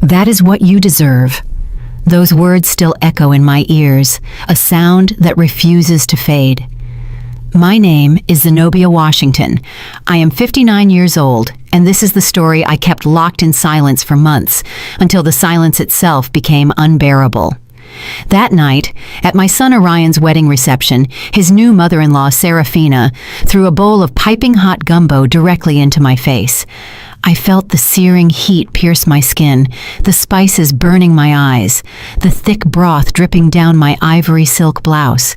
That is what you deserve. Those words still echo in my ears, a sound that refuses to fade. My name is Zenobia Washington. I am 59 years old, and this is the story I kept locked in silence for months, until the silence itself became unbearable. That night, at my son Orion's wedding reception, his new mother-in-law, Serafina, threw a bowl of piping hot gumbo directly into my face. I felt the searing heat pierce my skin, the spices burning my eyes, the thick broth dripping down my ivory silk blouse.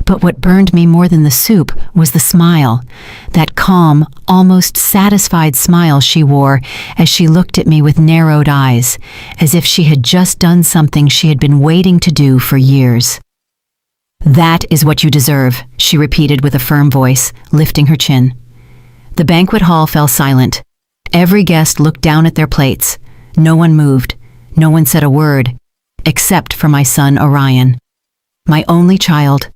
But what burned me more than the soup was the smile, that calm, almost satisfied smile she wore as she looked at me with narrowed eyes, as if she had just done something she had been waiting to do for years. "That is what you deserve," she repeated with a firm voice, lifting her chin. The banquet hall fell silent. Every guest looked down at their plates. No one moved. No one said a word, except for my son Orion, my only child.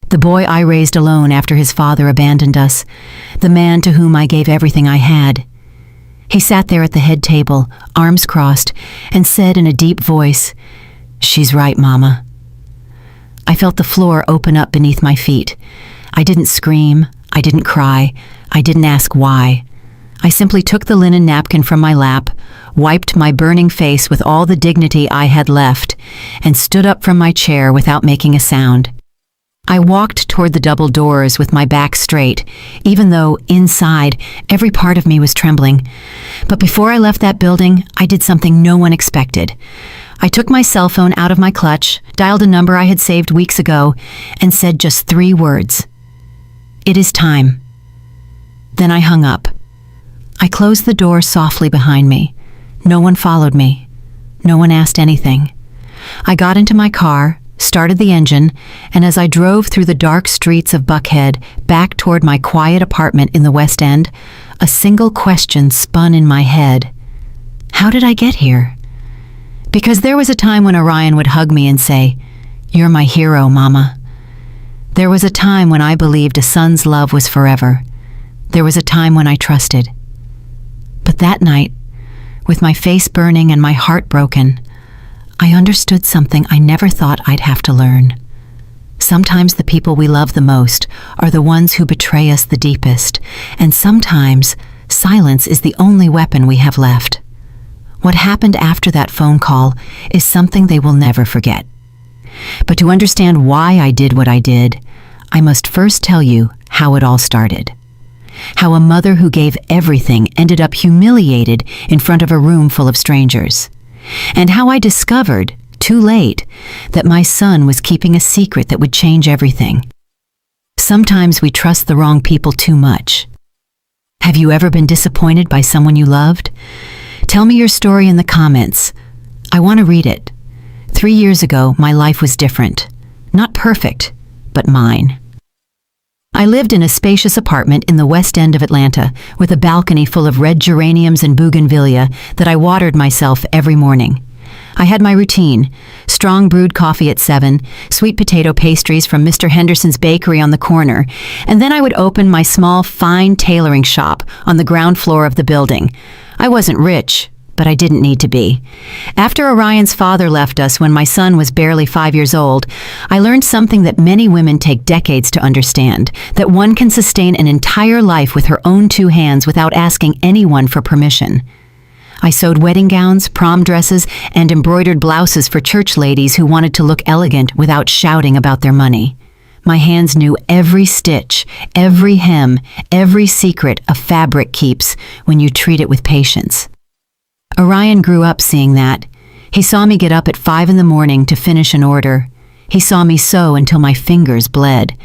The boy I raised alone after his father abandoned us, the man to whom I gave everything I had. He sat there at the head table, arms crossed, and said in a deep voice, "She's right, Mama." I felt the floor open up beneath my feet. I didn't scream, I didn't cry, I didn't ask why. I simply took the linen napkin from my lap, wiped my burning face with all the dignity I had left, and stood up from my chair without making a sound. I walked toward the double doors with my back straight, even though, inside, every part of me was trembling. But before I left that building, I did something no one expected. I took my cell phone out of my clutch, dialed a number I had saved weeks ago, and said just 3 words. "It is time." Then I hung up. I closed the door softly behind me. No one followed me. No one asked anything. I got into my car, started the engine, and as I drove through the dark streets of Buckhead back toward my quiet apartment in the West End, a single question spun in my head. How did I get here? Because there was a time when Orion would hug me and say, "You're my hero, Mama." There was a time when I believed a son's love was forever. There was a time when I trusted. But that night, with my face burning and my heart broken, I understood something I never thought I'd have to learn. Sometimes the people we love the most are the ones who betray us the deepest, and sometimes silence is the only weapon we have left. What happened after that phone call is something they will never forget. But to understand why I did what I did, I must first tell you how it all started. How a mother who gave everything ended up humiliated in front of a room full of strangers. And how I discovered, too late, that my son was keeping a secret that would change everything. Sometimes we trust the wrong people too much. Have you ever been disappointed by someone you loved? Tell me your story in the comments. I want to read it. 3 years ago, my life was different. Not perfect, but mine. I lived in a spacious apartment in the West End of Atlanta with a balcony full of red geraniums and bougainvillea that I watered myself every morning. I had my routine: strong brewed coffee at 7, sweet potato pastries from Mr. Henderson's bakery on the corner, and then I would open my small, fine tailoring shop on the ground floor of the building. I wasn't rich, but I didn't need to be. After Orion's father left us when my son was barely 5 years old, I learned something that many women take decades to understand, that one can sustain an entire life with her own 2 hands without asking anyone for permission. I sewed wedding gowns, prom dresses, and embroidered blouses for church ladies who wanted to look elegant without shouting about their money. My hands knew every stitch, every hem, every secret a fabric keeps when you treat it with patience. Orion grew up seeing that. He saw me get up at 5 in the morning to finish an order. He saw me sew until my fingers bled.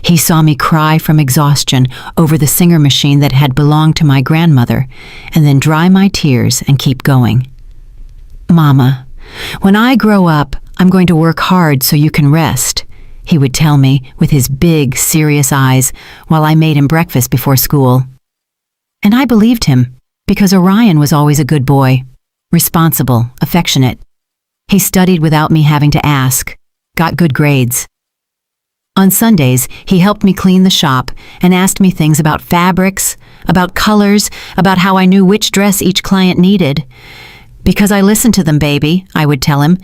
He saw me cry from exhaustion over the Singer machine that had belonged to my grandmother, and then dry my tears and keep going. "Mama, when I grow up, I'm going to work hard so you can rest," he would tell me with his big, serious eyes while I made him breakfast before school. And I believed him, because Orion was always a good boy, responsible, affectionate. He studied without me having to ask, got good grades. On Sundays, he helped me clean the shop and asked me things about fabrics, about colors, about how I knew which dress each client needed. Because I listen to them, baby, I would tell him.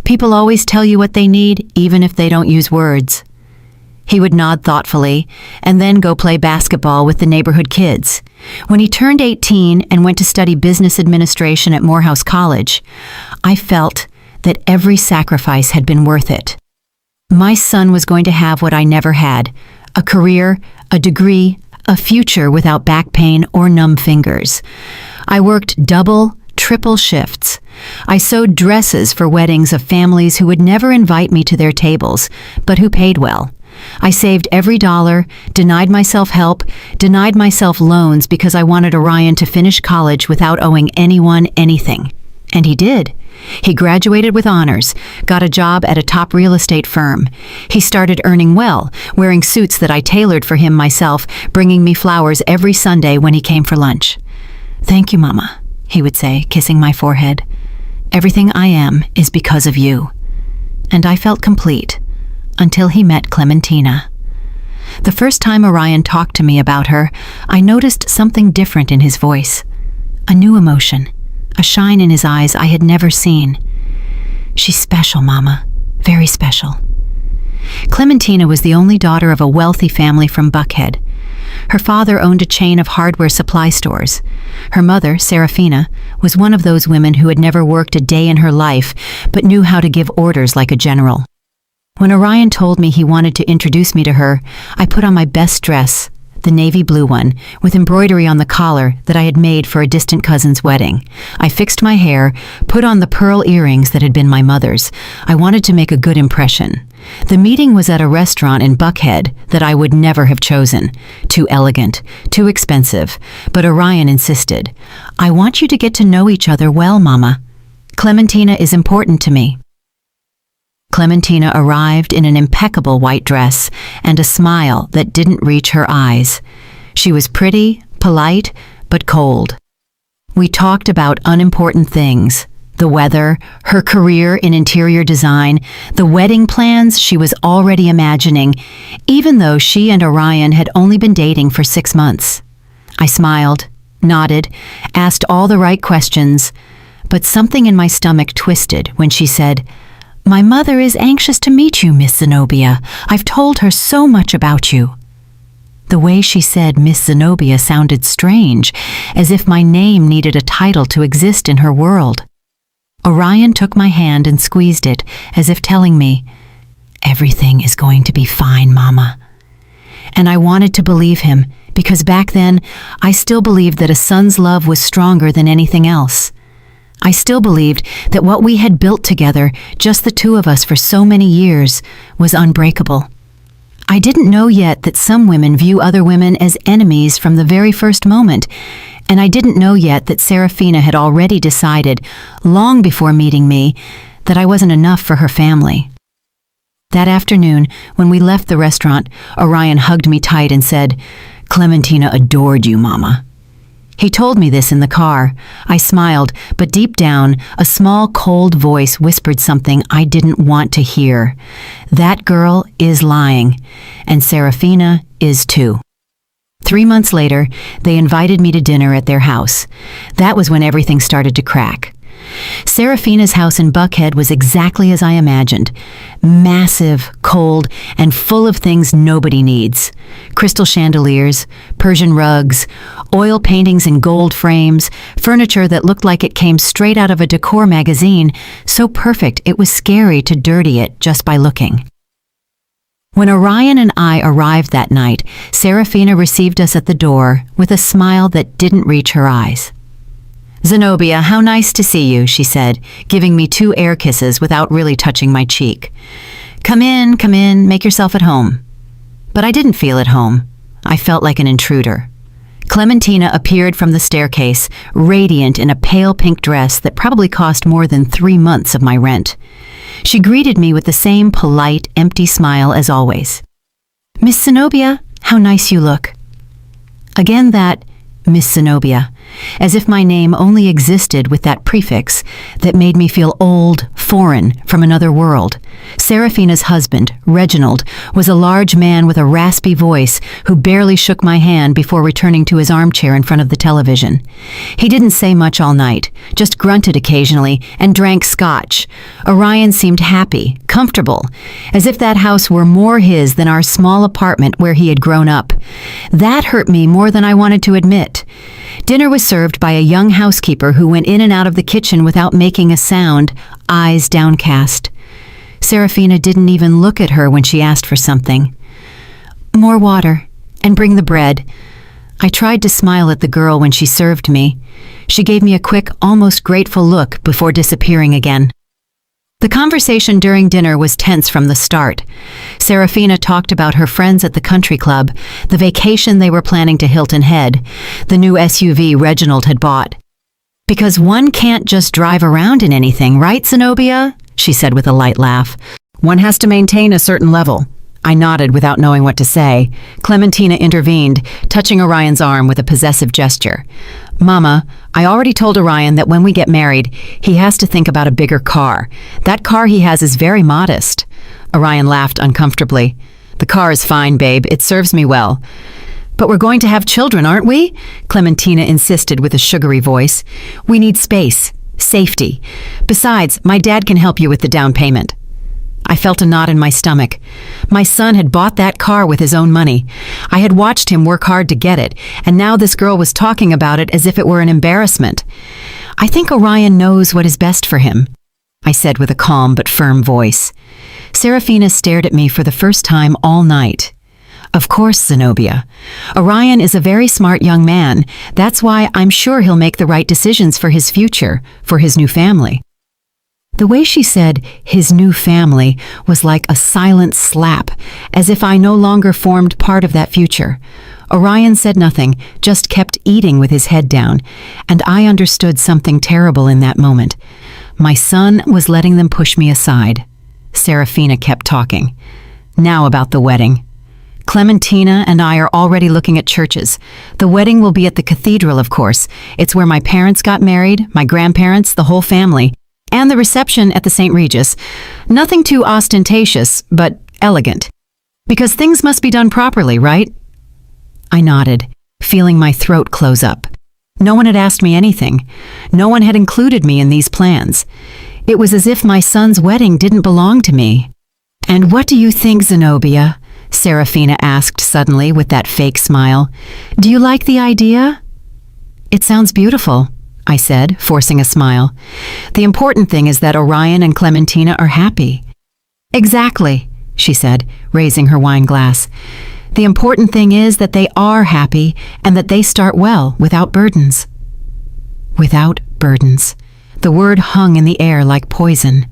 People always tell you what they need, even if they don't use words. He would nod thoughtfully and then go play basketball with the neighborhood kids. When he turned 18 and went to study business administration at Morehouse College, I felt that every sacrifice had been worth it. My son was going to have what I never had: a career, a degree, a future without back pain or numb fingers. I worked double, triple shifts. I sewed dresses for weddings of families who would never invite me to their tables, but who paid well. I saved every dollar, denied myself help, denied myself loans because I wanted Orion to finish college without owing anyone anything. And he did. He graduated with honors, got a job at a top real estate firm. He started earning well, wearing suits that I tailored for him myself, bringing me flowers every Sunday when he came for lunch. "Thank you, Mama," he would say, kissing my forehead. "Everything I am is because of you." And I felt complete, until he met Clementina. The first time Orion talked to me about her, I noticed something different in his voice. A new emotion, a shine in his eyes I had never seen. "She's special, Mama, very special." Clementina was the only daughter of a wealthy family from Buckhead. Her father owned a chain of hardware supply stores. Her mother, Serafina, was one of those women who had never worked a day in her life, but knew how to give orders like a general. When Orion told me he wanted to introduce me to her, I put on my best dress, the navy blue one, with embroidery on the collar that I had made for a distant cousin's wedding. I fixed my hair, put on the pearl earrings that had been my mother's. I wanted to make a good impression. The meeting was at a restaurant in Buckhead that I would never have chosen. Too elegant, too expensive. But Orion insisted. "I want you to get to know each other well, Mama. Clementina is important to me." Clementina arrived in an impeccable white dress and a smile that didn't reach her eyes. She was pretty, polite, but cold. We talked about unimportant things: the weather, her career in interior design, the wedding plans she was already imagining, even though she and Orion had only been dating for 6 months. I smiled, nodded, asked all the right questions, but something in my stomach twisted when she said, "My mother is anxious to meet you, Miss Zenobia. I've told her so much about you." The way she said Miss Zenobia sounded strange, as if my name needed a title to exist in her world. Orion took my hand and squeezed it, as if telling me, "Everything is going to be fine, Mama." And I wanted to believe him, because back then, I still believed that a son's love was stronger than anything else. I still believed that what we had built together, just the two of us for so many years, was unbreakable. I didn't know yet that some women view other women as enemies from the very first moment, and I didn't know yet that Serafina had already decided, long before meeting me, that I wasn't enough for her family. That afternoon, when we left the restaurant, Orion hugged me tight and said, "Clementina adored you, Mama." He told me this in the car. I smiled, but deep down, a small, cold voice whispered something I didn't want to hear. That girl is lying, and Serafina is too. 3 months later, they invited me to dinner at their house. That was when everything started to crack. Serafina's house in Buckhead was exactly as I imagined. Massive, cold, and full of things nobody needs. Crystal chandeliers, Persian rugs, oil paintings in gold frames, furniture that looked like it came straight out of a decor magazine, so perfect it was scary to dirty it just by looking. When Orion and I arrived that night, Serafina received us at the door with a smile that didn't reach her eyes. "Zenobia, how nice to see you," she said, giving me 2 air kisses without really touching my cheek. Come in, make yourself at home." But I didn't feel at home. I felt like an intruder. Clementina appeared from the staircase, radiant in a pale pink dress that probably cost more than 3 months of my rent. She greeted me with the same polite, empty smile as always. "Miss Zenobia, how nice you look." Again that, Miss Zenobia, as if my name only existed with that prefix that made me feel old, foreign, from another world. Serafina's husband, Reginald, was a large man with a raspy voice who barely shook my hand before returning to his armchair in front of the television. He didn't say much all night, just grunted occasionally and drank scotch. Orion seemed happy, comfortable, as if that house were more his than our small apartment where he had grown up. That hurt me more than I wanted to admit. Dinner was served by a young housekeeper who went in and out of the kitchen without making a sound, eyes downcast. Serafina didn't even look at her when she asked for something. "More water, and bring the bread." I tried to smile at the girl when she served me. She gave me a quick, almost grateful look before disappearing again. The conversation during dinner was tense from the start. Serafina talked about her friends at the country club, the vacation they were planning to Hilton Head, the new SUV Reginald had bought. "Because one can't just drive around in anything, right, Zenobia?" she said with a light laugh. "One has to maintain a certain level." I nodded without knowing what to say. Clementina intervened, touching Orion's arm with a possessive gesture. "Mama, I already told Orion that when we get married, he has to think about a bigger car. That car he has is very modest." Orion laughed uncomfortably. "The car is fine, babe. It serves me well." "But we're going to have children, aren't we?" Clementina insisted with a sugary voice. "We need space, safety. Besides, my dad can help you with the down payment." I felt a knot in my stomach. My son had bought that car with his own money. I had watched him work hard to get it, and now this girl was talking about it as if it were an embarrassment. "I think Orion knows what is best for him," I said with a calm but firm voice. Serafina stared at me for the first time all night. "Of course, Zenobia. Orion is a very smart young man. That's why I'm sure he'll make the right decisions for his future, for his new family." The way she said, "his new family," was like a silent slap, as if I no longer formed part of that future. Orion said nothing, just kept eating with his head down, and I understood something terrible in that moment. My son was letting them push me aside. Serafina kept talking. "Now about the wedding. Clementina and I are already looking at churches. The wedding will be at the cathedral, of course. It's where my parents got married, my grandparents, the whole family. And the reception at the St. Regis. Nothing too ostentatious, but elegant. Because things must be done properly, right?" I nodded, feeling my throat close up. No one had asked me anything. No one had included me in these plans. It was as if my son's wedding didn't belong to me. "And what do you think, Zenobia?" Serafina asked suddenly with that fake smile. "Do you like the idea?" "It sounds beautiful," I said, forcing a smile. "The important thing is that Orion and Clementina are happy." "Exactly," she said, raising her wine glass. "The important thing is that they are happy and that they start well, without burdens." Without burdens. The word hung in the air like poison.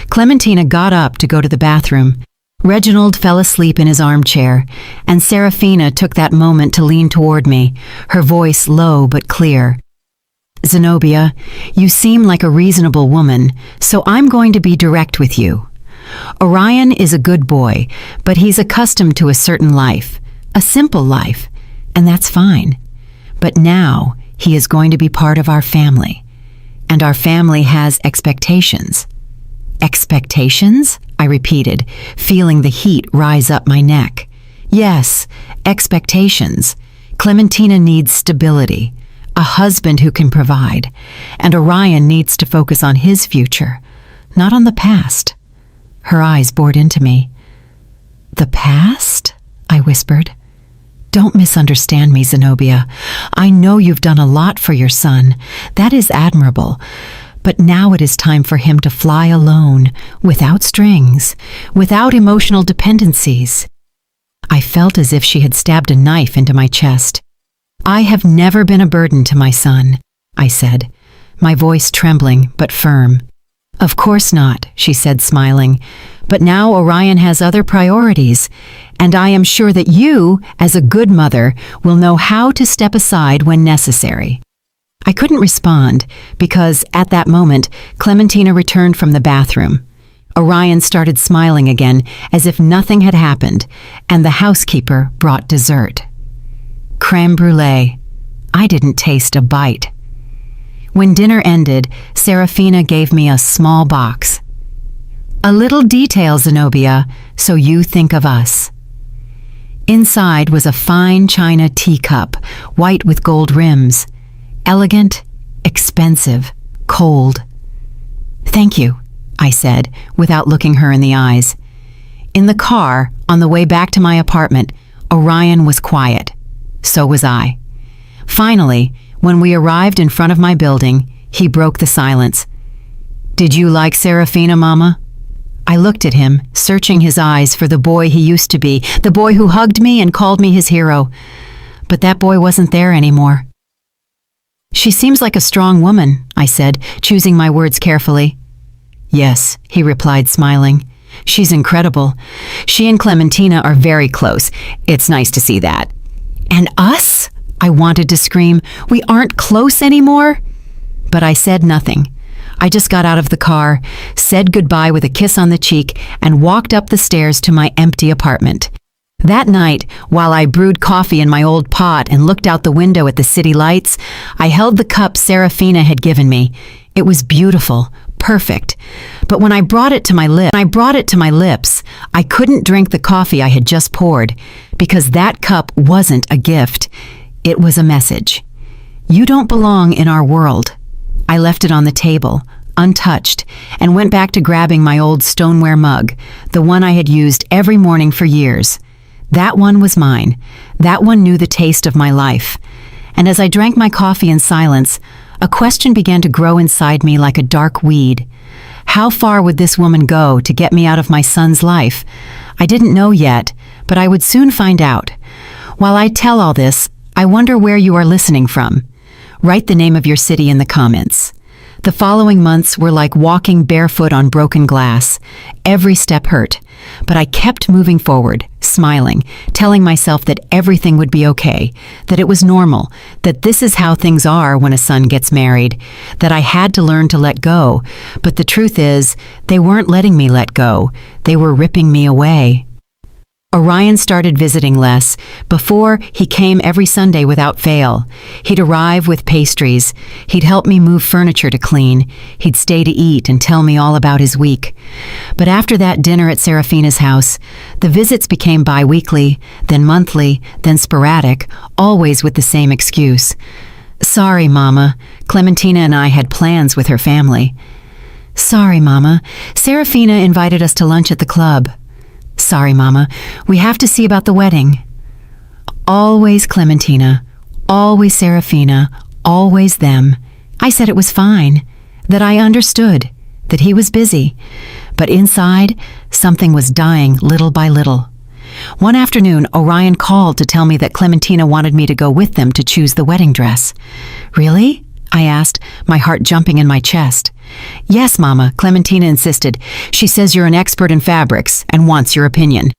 Clementina got up to go to the bathroom. Reginald fell asleep in his armchair, and Serafina took that moment to lean toward me, her voice low but clear. "Zenobia, you seem like a reasonable woman, so I'm going to be direct with you. Orion is a good boy, but he's accustomed to a certain life, a simple life, and that's fine. But now he is going to be part of our family, and our family has expectations." "Expectations?" I repeated, feeling the heat rise up my neck. "Yes, expectations. Clementina needs stability. A husband who can provide, and Orion needs to focus on his future, not on the past." Her eyes bored into me. "The past?" I whispered. "Don't misunderstand me, Zenobia. I know you've done a lot for your son. That is admirable. But now it is time for him to fly alone, without strings, without emotional dependencies." I felt as if she had stabbed a knife into my chest. "I have never been a burden to my son," I said, my voice trembling but firm. "Of course not," she said, smiling. "But now Orion has other priorities, and I am sure that you, as a good mother, will know how to step aside when necessary." I couldn't respond because, at that moment, Clementina returned from the bathroom. Orion started smiling again as if nothing had happened, and the housekeeper brought dessert. Crème brûlée. I didn't taste a bite. When dinner ended, Serafina gave me a small box. A little detail, Zenobia, so you think of us. Inside was a fine china teacup, white with gold rims. Elegant, expensive, cold. Thank you, I said, without looking her in the eyes. In the car, on the way back to my apartment, Orion was quiet. So was I. Finally, when we arrived in front of my building, he broke the silence. Did you like Serafina, Mama? I looked at him, searching his eyes for the boy he used to be, the boy who hugged me and called me his hero. But that boy wasn't there anymore. She seems like a strong woman, I said, choosing my words carefully. Yes, he replied, smiling. She's incredible. She and Clementina are very close. It's nice to see that. And us? I wanted to scream. We aren't close anymore? But I said nothing. I just got out of the car, said goodbye with a kiss on the cheek, and walked up the stairs to my empty apartment. That night, while I brewed coffee in my old pot and looked out the window at the city lights, I held the cup Serafina had given me. It was beautiful, perfect. But when I brought it to my lips, I couldn't drink the coffee I had just poured, because that cup wasn't a gift. It was a message. You don't belong in our world. I left it on the table, untouched, and went back to grabbing my old stoneware mug, the one I had used every morning for years. That one was mine. That one knew the taste of my life. And as I drank my coffee in silence, a question began to grow inside me like a dark weed. How far would this woman go to get me out of my son's life? I didn't know yet, but I would soon find out. While I tell all this, I wonder where you are listening from. Write the name of your city in the comments. The following months were like walking barefoot on broken glass. Every step hurt, but I kept moving forward, smiling, telling myself that everything would be okay, that it was normal, that this is how things are when a son gets married, that I had to learn to let go. But the truth is, they weren't letting me let go. They were ripping me away. Orion started visiting less. Before, he came every Sunday without fail. He'd arrive with pastries. He'd help me move furniture to clean. He'd stay to eat and tell me all about his week. But after that dinner at Serafina's house, the visits became bi-weekly, then monthly, then sporadic, always with the same excuse. Sorry, Mama. Clementina and I had plans with her family. Sorry, Mama. Serafina invited us to lunch at the club. Sorry, Mama. We have to see about the wedding. Always Clementina, always Serafina, always them. I said it was fine, that I understood, that he was busy. But inside, something was dying little by little. One afternoon, Orion called to tell me that Clementina wanted me to go with them to choose the wedding dress. Really? I asked, my heart jumping in my chest. Yes, Mama, Clementina insisted. She says you're an expert in fabrics and wants your opinion.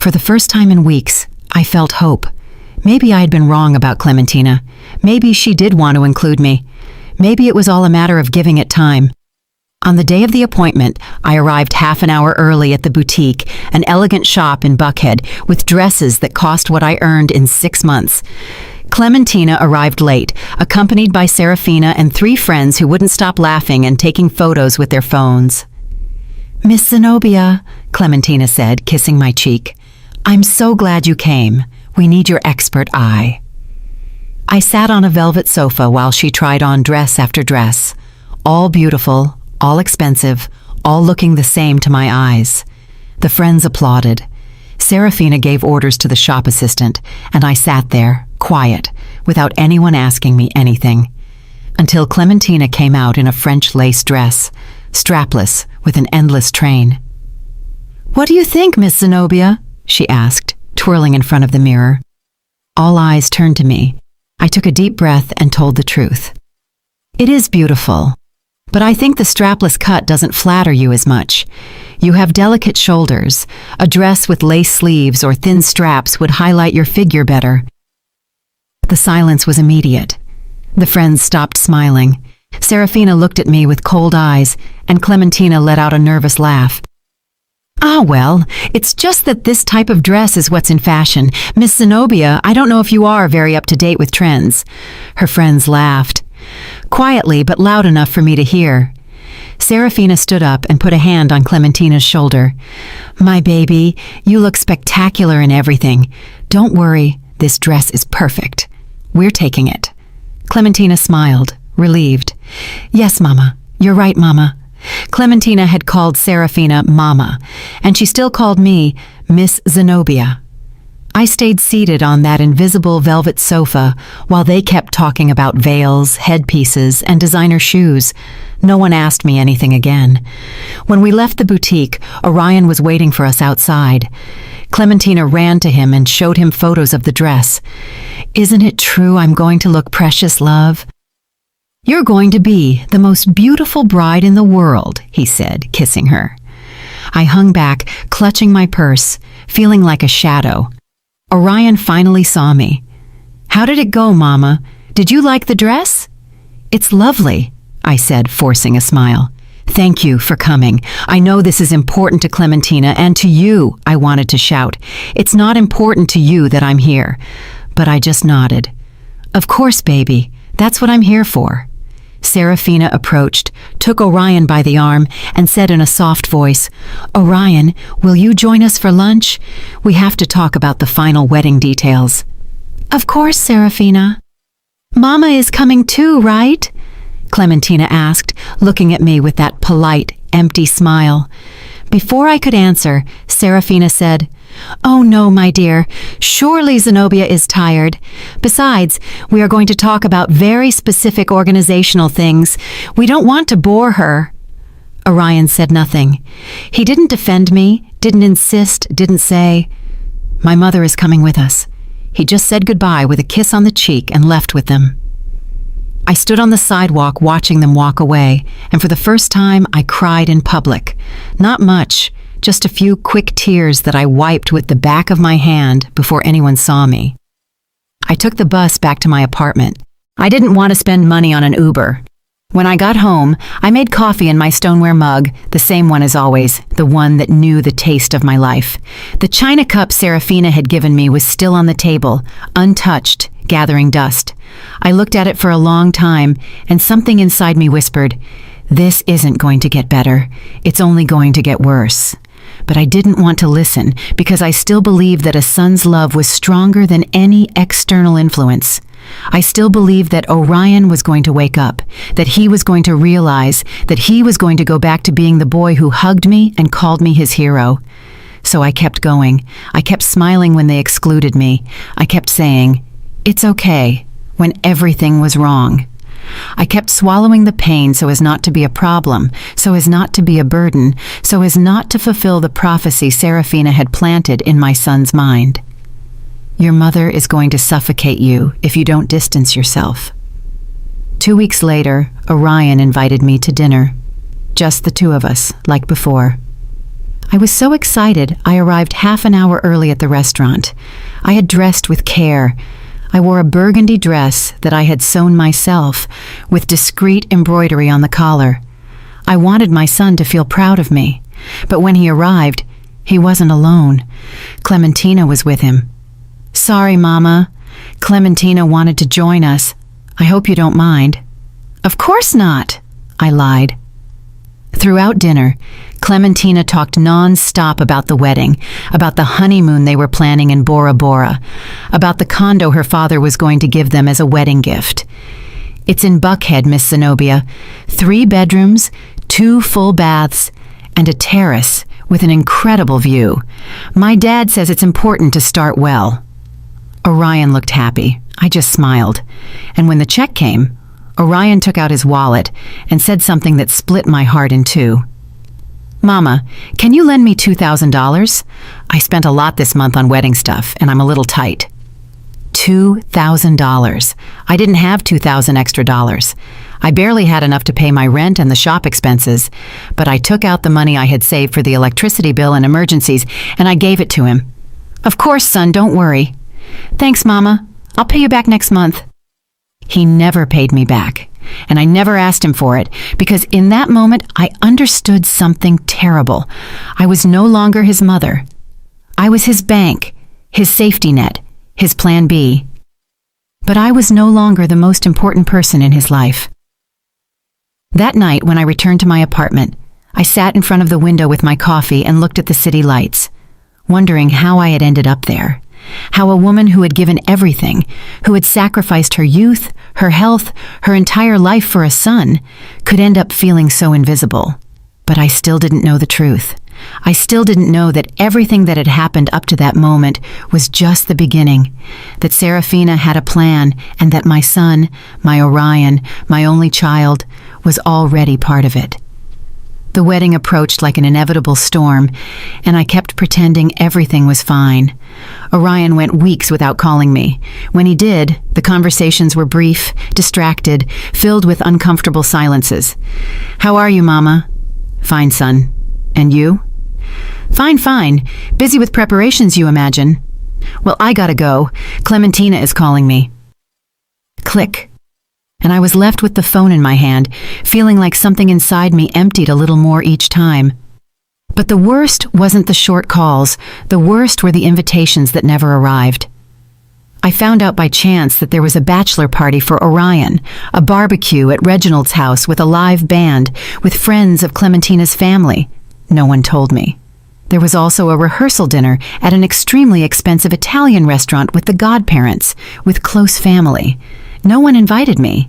For the first time in weeks, I felt hope. Maybe I had been wrong about Clementina. Maybe she did want to include me. Maybe it was all a matter of giving it time. On the day of the appointment, I arrived half an hour early at the boutique, an elegant shop in Buckhead, with dresses that cost what I earned in 6 months. Clementina arrived late, accompanied by Serafina and 3 friends who wouldn't stop laughing and taking photos with their phones. Miss Zenobia, Clementina said, kissing my cheek, I'm so glad you came. We need your expert eye. I sat on a velvet sofa while she tried on dress after dress, all beautiful, all expensive, all looking the same to my eyes. The friends applauded. Serafina gave orders to the shop assistant, and I sat there, quiet, without anyone asking me anything, until Clementina came out in a French lace dress, strapless, with an endless train. What do you think, Miss Zenobia? She asked, twirling in front of the mirror. All eyes turned to me. I took a deep breath and told the truth. It is beautiful, but I think the strapless cut doesn't flatter you as much. You have delicate shoulders. A dress with lace sleeves or thin straps would highlight your figure better. The silence was immediate. The friends stopped smiling. Serafina looked at me with cold eyes, and Clementina let out a nervous laugh. Ah, well, it's just that this type of dress is what's in fashion. Miss Zenobia, I don't know if you are very up to date with trends. Her friends laughed. Quietly, but loud enough for me to hear. Serafina stood up and put a hand on Clementina's shoulder. My baby, you look spectacular in everything. Don't worry, this dress is perfect. We're taking it. Clementina smiled, relieved. Yes, Mama. You're right, Mama. Clementina had called Serafina Mama, and she still called me Miss Zenobia. I stayed seated on that invisible velvet sofa while they kept talking about veils, headpieces, and designer shoes. No one asked me anything again. When we left the boutique, Orion was waiting for us outside. Clementina ran to him and showed him photos of the dress. Isn't it true I'm going to look precious, love? You're going to be the most beautiful bride in the world, he said, kissing her. I hung back, clutching my purse, feeling like a shadow. Orion finally saw me. How did it go, Mama? Did you like the dress? It's lovely, I said, forcing a smile. Thank you for coming. I know this is important to Clementina and to you, I wanted to shout. It's not important to you that I'm here. But I just nodded. Of course, baby. That's what I'm here for. Serafina approached, took Orion by the arm, and said in a soft voice, Orion, will you join us for lunch? We have to talk about the final wedding details. Of course, Serafina. Mama is coming too, right? Clementina asked, looking at me with that polite, empty smile. Before I could answer, Serafina said, Oh no, my dear, surely Zenobia is tired. Besides, we are going to talk about very specific organizational things. We don't want to bore her. Orion said nothing. He didn't defend me, didn't insist, didn't say, My mother is coming with us. He just said goodbye with a kiss on the cheek and left with them. I stood on the sidewalk watching them walk away, and for the first time I cried in public. Not much, just a few quick tears that I wiped with the back of my hand before anyone saw me. I took the bus back to my apartment. I didn't want to spend money on an Uber. When I got home, I made coffee in my stoneware mug, the same one as always, the one that knew the taste of my life. The china cup Serafina had given me was still on the table, untouched, gathering dust. I looked at it for a long time, and something inside me whispered, This isn't going to get better. It's only going to get worse. But I didn't want to listen because I still believed that a son's love was stronger than any external influence. I still believed that Orion was going to wake up, that he was going to realize that he was going to go back to being the boy who hugged me and called me his hero. So I kept going. I kept smiling when they excluded me. I kept saying, It's okay, when everything was wrong. I kept swallowing the pain so as not to be a problem, so as not to be a burden, so as not to fulfill the prophecy Serafina had planted in my son's mind. Your mother is going to suffocate you if you don't distance yourself. 2 weeks later, Orion invited me to dinner. Just the two of us, like before. I was so excited I arrived half an hour early at the restaurant. I had dressed with care. I wore a burgundy dress that I had sewn myself, with discreet embroidery on the collar. I wanted my son to feel proud of me, but when he arrived, he wasn't alone. Clementina was with him. Sorry, Mama. Clementina wanted to join us. I hope you don't mind. Of course not, I lied. Throughout dinner, Clementina talked non-stop about the wedding, about the honeymoon they were planning in Bora Bora, about the condo her father was going to give them as a wedding gift. It's in Buckhead, Miss Zenobia. 3 bedrooms, 2 full baths, and a terrace with an incredible view. My dad says it's important to start well. Orion looked happy. I just smiled. And when the check came, Orion took out his wallet and said something that split my heart in two. Mama, can you lend me $2,000? I spent a lot this month on wedding stuff, and I'm a little tight. $2,000. I didn't have $2,000 extra dollars. I barely had enough to pay my rent and the shop expenses, but I took out the money I had saved for the electricity bill and emergencies, and I gave it to him. Of course, son, don't worry. Thanks, Mama. I'll pay you back next month. He never paid me back, and I never asked him for it, because in that moment I understood something terrible. I was no longer his mother. I was his bank, his safety net, his plan B. But I was no longer the most important person in his life. That night, when I returned to my apartment, I sat in front of the window with my coffee and looked at the city lights, wondering how I had ended up there. How a woman who had given everything, who had sacrificed her youth, her health, her entire life for a son, could end up feeling so invisible. But I still didn't know the truth. I still didn't know that everything that had happened up to that moment was just the beginning, that Serafina had a plan, and that my son, my Orion, my only child, was already part of it. The wedding approached like an inevitable storm, and I kept pretending everything was fine. Orion went weeks without calling me. When he did, the conversations were brief, distracted, filled with uncomfortable silences. "How are you, Mama?" "Fine, son. And you?" "Fine, fine. Busy with preparations, you imagine." "Well, I gotta go. Clementina is calling me." Click. And I was left with the phone in my hand, feeling like something inside me emptied a little more each time. But the worst wasn't the short calls. The worst were the invitations that never arrived. I found out by chance that there was a bachelor party for Orion, a barbecue at Reginald's house with a live band, with friends of Clementina's family. No one told me. There was also a rehearsal dinner at an extremely expensive Italian restaurant with the godparents, with close family. No one invited me.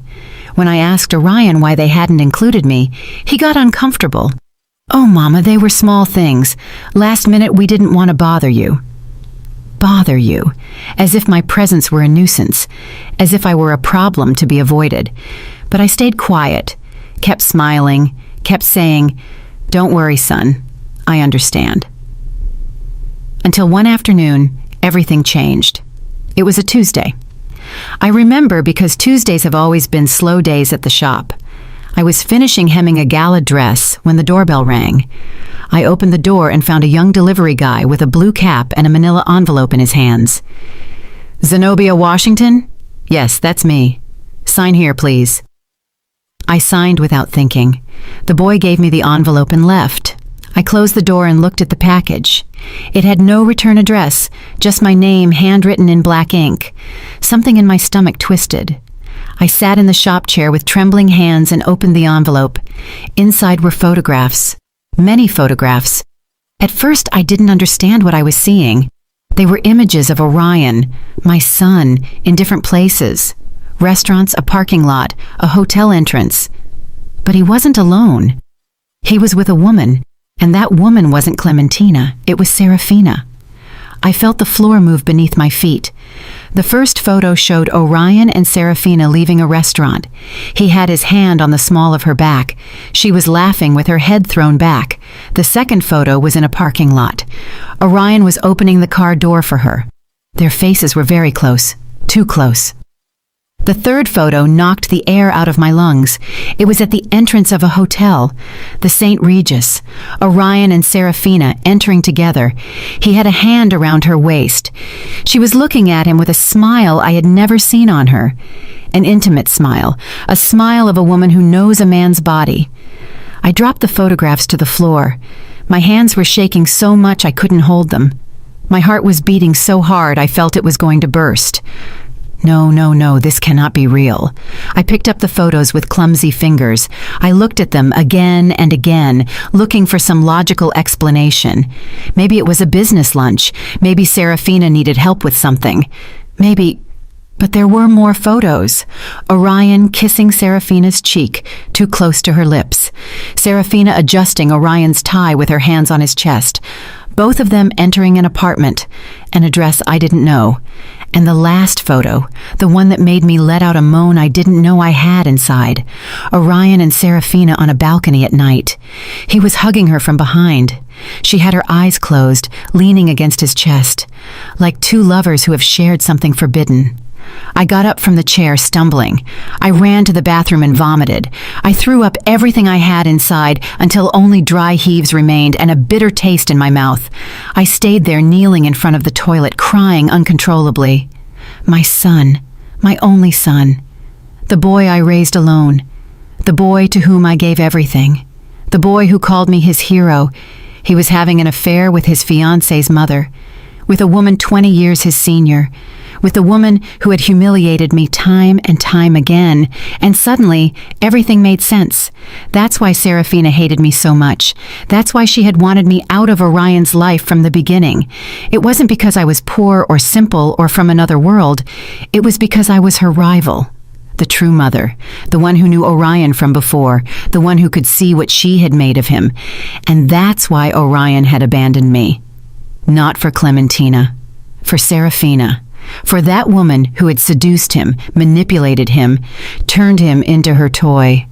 When I asked Orion why they hadn't included me, he got uncomfortable. "Oh, Mama, they were small things. Last minute we didn't want to bother you." Bother you, as if my presence were a nuisance, as if I were a problem to be avoided. But I stayed quiet, kept smiling, kept saying, "Don't worry, son, I understand." Until one afternoon, everything changed. It was a Tuesday. I remember because Tuesdays have always been slow days at the shop. I was finishing hemming a gala dress when the doorbell rang. I opened the door and found a young delivery guy with a blue cap and a manila envelope in his hands. "Zenobia Washington?" "Yes, that's me. Sign here, please." I signed without thinking. The boy gave me the envelope and left. I closed the door and looked at the package. It had no return address, just my name handwritten in black ink. Something in my stomach twisted. I sat in the shop chair with trembling hands and opened the envelope. Inside were photographs. Many photographs. At first, I didn't understand what I was seeing. They were images of Orion, my son, in different places. Restaurants, a parking lot, a hotel entrance. But he wasn't alone. He was with a woman, and that woman wasn't Clementina, it was Serafina. I felt the floor move beneath my feet. The first photo showed Orion and Serafina leaving a restaurant. He had his hand on the small of her back. She was laughing with her head thrown back. The second photo was in a parking lot. Orion was opening the car door for her. Their faces were very close, too close. The third photo knocked the air out of my lungs. It was at the entrance of a hotel, the St. Regis. Orion and Serafina entering together. He had a hand around her waist. She was looking at him with a smile I had never seen on her. An intimate smile, a smile of a woman who knows a man's body. I dropped the photographs to the floor. My hands were shaking so much I couldn't hold them. My heart was beating so hard I felt it was going to burst. No, this cannot be real. I picked up the photos with clumsy fingers. I looked at them again and again, looking for some logical explanation. Maybe it was a business lunch. Maybe Serafina needed help with something. Maybe... But there were more photos. Orion kissing Serafina's cheek, too close to her lips. Serafina adjusting Orion's tie with her hands on his chest. Both of them entering an apartment, an address I didn't know. And the last photo, the one that made me let out a moan I didn't know I had inside. Orion and Serafina on a balcony at night. He was hugging her from behind. She had her eyes closed, leaning against his chest, like two lovers who have shared something forbidden. I got up from the chair, stumbling. I ran to the bathroom and vomited. I threw up everything I had inside until only dry heaves remained and a bitter taste in my mouth. I stayed there kneeling in front of the toilet, crying uncontrollably. My son, my only son. The boy I raised alone. The boy to whom I gave everything. The boy who called me his hero. He was having an affair with his fiancé's mother, with a woman 20 years his senior, with the woman who had humiliated me time and time again, and suddenly everything made sense. That's why Serafina hated me so much. That's why she had wanted me out of Orion's life from the beginning. It wasn't because I was poor or simple or from another world. It was because I was her rival. The true mother, the one who knew Orion from before, the one who could see what she had made of him. And that's why Orion had abandoned me. Not for Clementina, for Serafina, for that woman who had seduced him, manipulated him, turned him into her toy.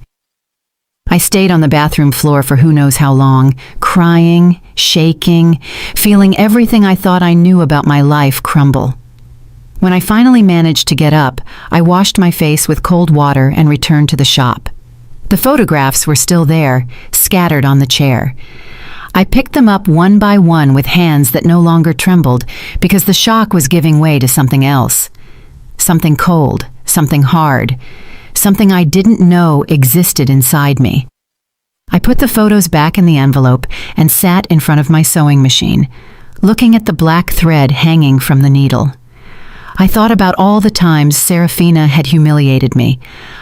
I stayed on the bathroom floor for who knows how long, crying, shaking, feeling everything I thought I knew about my life crumble. When I finally managed to get up, I washed my face with cold water and returned to the shop. The photographs were still there, scattered on the chair. I picked them up one by one with hands that no longer trembled because the shock was giving way to something else. Something cold, something hard, something I didn't know existed inside me. I put the photos back in the envelope and sat in front of my sewing machine, looking at the black thread hanging from the needle. I thought about all the times Serafina had humiliated me.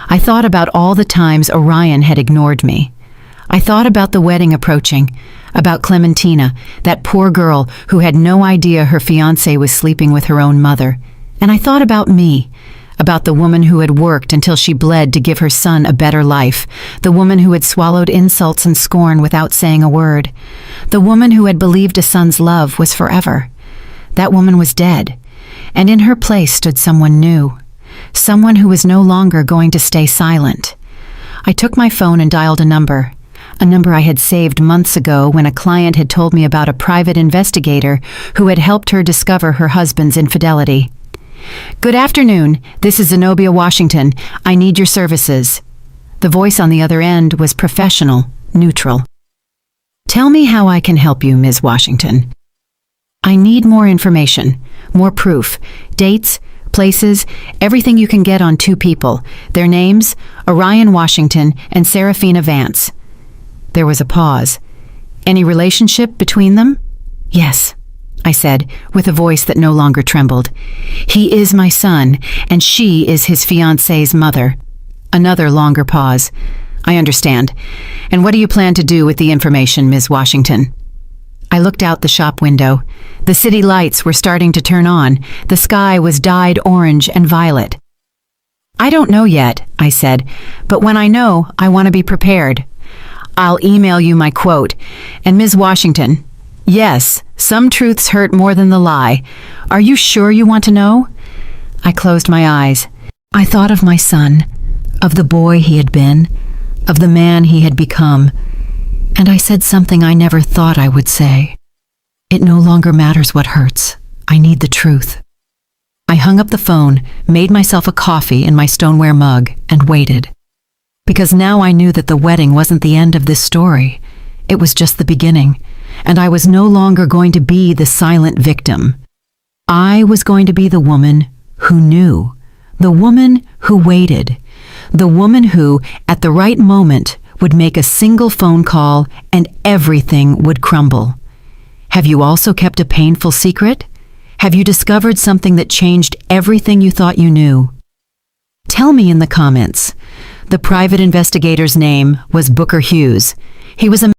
I thought about all the times Orion had ignored me. I thought about the wedding approaching, about Clementina, that poor girl who had no idea her fiancé was sleeping with her own mother. And I thought about me, about the woman who had worked until she bled to give her son a better life, the woman who had swallowed insults and scorn without saying a word, the woman who had believed a son's love was forever. That woman was dead, and in her place stood someone new, someone who was no longer going to stay silent. I took my phone and dialed a number I had saved months ago when a client had told me about a private investigator who had helped her discover her husband's infidelity. "Good afternoon, this is Zenobia Washington. I need your services." The voice on the other end was professional, neutral. "Tell me how I can help you, Ms. Washington." "I need more information, more proof, dates, places, everything you can get on two people, their names, Orion Washington and Serafina Vance." There was a pause. "Any relationship between them?" "Yes," I said, with a voice that no longer trembled. "He is my son, and she is his fiancée's mother." Another longer pause. "I understand. And what do you plan to do with the information, Ms. Washington?" I looked out the shop window. The city lights were starting to turn on. The sky was dyed orange and violet. "I don't know yet," I said, "but when I know, I want to be prepared. I'll email you my quote. And Ms. Washington, yes, some truths hurt more than the lie. Are you sure you want to know?" I closed my eyes. I thought of my son, of the boy he had been, of the man he had become, and I said something I never thought I would say. It no longer matters what hurts. I need the truth. I hung up the phone, made myself a coffee in my stoneware mug, and waited. Because now I knew that the wedding wasn't the end of this story. It was just the beginning, and I was no longer going to be the silent victim. I was going to be the woman who knew, the woman who waited, the woman who, at the right moment, would make a single phone call and everything would crumble. Have you also kept a painful secret? Have you discovered something that changed everything you thought you knew? Tell me in the comments. The private investigator's name was Booker Hughes. He was a